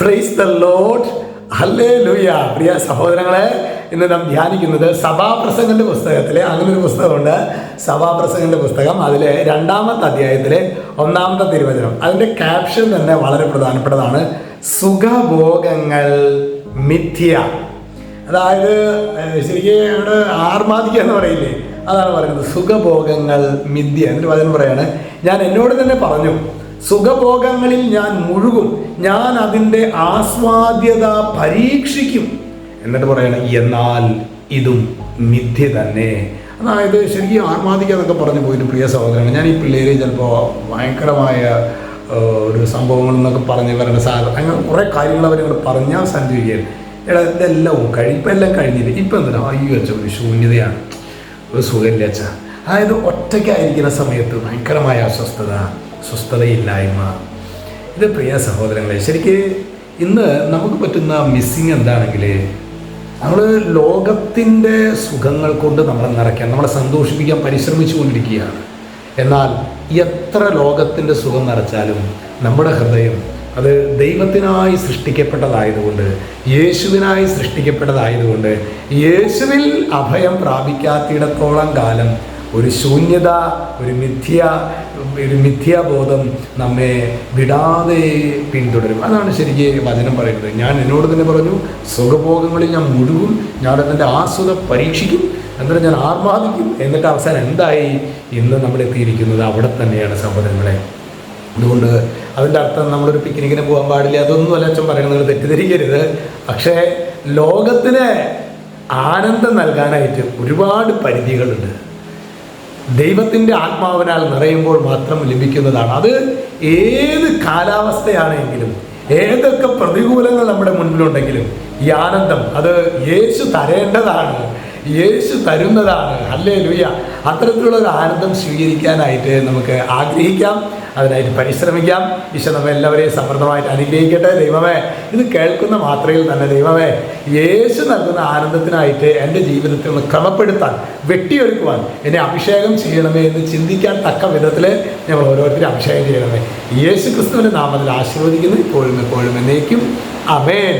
Price the lord, hallelujah. പ്രിയ സഹോദരങ്ങളെ, ഇന്ന് നാം ധ്യാനിക്കുന്നത് സഭാപ്രസംഗന്റെ പുസ്തകത്തിലെ അങ്ങനെ ഒരു പുസ്തകമുണ്ട്, സഭാപ്രസംഗന്റെ പുസ്തകം. അതിലെ 2-ാമത്തെ അധ്യായത്തിലെ 1-ാമത്തെ തിരുവചനം. അതിൻ്റെ ക്യാപ്ഷൻ തന്നെ വളരെ പ്രധാനപ്പെട്ടതാണ്. സുഖഭോഗങ്ങൾ മിഥ്യ. അതായത് ശരിക്കും അവിടെ ആർമാദിക്കുക എന്ന് പറയില്ലേ, അതാണ് പറയുന്നത്. സുഖഭോഗങ്ങൾ മിഥ്യ. എന്നിട്ട് വചനം പറയാണ്, ഞാൻ എന്നോട് തന്നെ പറഞ്ഞു, സുഖഭോഗങ്ങളിൽ ഞാൻ മുഴുകും, ഞാൻ അതിൻ്റെ ആസ്വാദ്യത പരീക്ഷിക്കും. എന്നിട്ട് പറയാണ്, എന്നാൽ ഇതും മിഥ്യ തന്നെ. അതായത് ശരിക്കും ആർമാദിക്കുക എന്നൊക്കെ പറഞ്ഞു പോയിട്ട് പ്രിയ സഹോദരങ്ങൾ, ഞാൻ ഈ പിള്ളേര് ചിലപ്പോൾ ഭയങ്കരമായ ഒരു സംഭവങ്ങൾ എന്നൊക്കെ പറഞ്ഞ് വരേണ്ട സാധനം അങ്ങനെ കുറേ കാര്യങ്ങൾ അവരിങ്ങനെ പറഞ്ഞാൽ സഞ്ചരിക്കുകയാണ്. എടാ ഇതെല്ലാം ഇപ്പം എല്ലാം കഴിഞ്ഞില്ല, ഇപ്പം എന്തിനാ അയ്യോ വെച്ച ഒരു ശൂന്യതയാണ്, ഒരു സുഖമില്ല അച്ഛാ. അതായത് ഒറ്റയ്ക്കായിരിക്കുന്ന സമയത്ത് ഭയങ്കരമായ അസ്വസ്ഥത, സ്വസ്ഥതയില്ലായ്മ. ഇത് പ്രിയ സഹോദരങ്ങളെ, ശരിക്ക് ഇന്ന് നമുക്ക് പറ്റുന്ന മിസ്സിങ് എന്താണെങ്കിൽ, നമ്മൾ ലോകത്തിൻ്റെ സുഖങ്ങൾ കൊണ്ട് നമ്മളെ നിറയ്ക്കാൻ, നമ്മളെ സന്തോഷിപ്പിക്കാൻ പരിശ്രമിച്ചു കൊണ്ടിരിക്കുകയാണ്. എന്നാൽ എത്ര ലോകത്തിൻ്റെ സുഖം നിറച്ചാലും നമ്മുടെ ഹൃദയം അത് ദൈവത്തിനായി സൃഷ്ടിക്കപ്പെട്ടതായതുകൊണ്ട്, യേശുവിനായി സൃഷ്ടിക്കപ്പെട്ടതായതുകൊണ്ട്, യേശുവിൽ അഭയം പ്രാപിക്കാത്തിടത്തോളം കാലം ഒരു ശൂന്യത, ഒരു മിഥ്യാബോധം നമ്മെ വിടാതെ പിന്തുടരും. അതാണ് ശരിക്കും വചനം പറയുന്നത്. ഞാൻ എന്നോട് തന്നെ പറഞ്ഞു, സുഖഭോഗങ്ങളിൽ ഞാൻ മുഴുകും, ഞാൻ അതിൻ്റെ ആസ്വദം പരീക്ഷിക്കും, എന്നിട്ട് ഞാൻ ആർമാദിക്കും. എന്നിട്ട് അവസാനം എന്തായി? ഇന്ന് നമ്മൾ എത്തിയിരിക്കുന്നത് അവിടെ തന്നെയാണ് സഹോദരങ്ങളെ. അതുകൊണ്ട് അതിൻ്റെ അർത്ഥം നമ്മളൊരു പിക്നിക്കിന് പോകാൻ പാടില്ല, അതൊന്നുമല്ല അച്ഛൻ പറയുന്നത്, തെറ്റിദ്ധരിക്കരുത്. പക്ഷേ ലോകത്തിന് ആനന്ദം നൽകാനായിട്ട് ഒരുപാട് പരിധികളുണ്ട്. ദൈവത്തിൻ്റെ ആത്മാവിനാൽ നിറയുമ്പോൾ മാത്രം ലഭിക്കുന്നതാണ്. അത് ഏത് കാലാവസ്ഥയാണെങ്കിലും, ഏതൊക്കെ പ്രതികൂലങ്ങൾ നമ്മുടെ മുൻപിലുണ്ടെങ്കിലും ഈ ആനന്ദം അത് യേശു തരേണ്ടതാണ്, യേശു തരുന്നതാണ്. ഹല്ലേലൂയ. അത്തരത്തിലുള്ള ഒരു ആനന്ദം സ്വീകരിക്കാനായിട്ട് നമുക്ക് ആഗ്രഹിക്കാം, അതിനായിട്ട് പരിശ്രമിക്കാം. ഈശോ നമ്മെ എല്ലാവരെയും സമൃദ്ധമായിട്ട് അനുഗ്രഹിക്കട്ടെ. ദൈവമേ, ഇത് കേൾക്കുന്ന മാത്രയിൽ തന്നെ ദൈവമേ, യേശു നൽകുന്ന ആനന്ദത്തിനായിട്ട് എൻ്റെ ജീവിതത്തിൽ ഒന്ന് ക്രമപ്പെടുത്താൻ, വെട്ടിയൊരുക്കുവാൻ എന്നെ അഭിഷേകം ചെയ്യണമേ എന്ന് ചിന്തിക്കാൻ തക്ക വിധത്തിൽ ഞങ്ങൾ ഓരോരുത്തരും അഭിഷേകം ചെയ്യണമേ. യേശു ക്രിസ്തുവിൻ്റെ നാമത്തിൽ ആശീർവദിക്കുന്നു, ഇപ്പോഴും എപ്പോഴും എന്നേക്കും. ആമേൻ.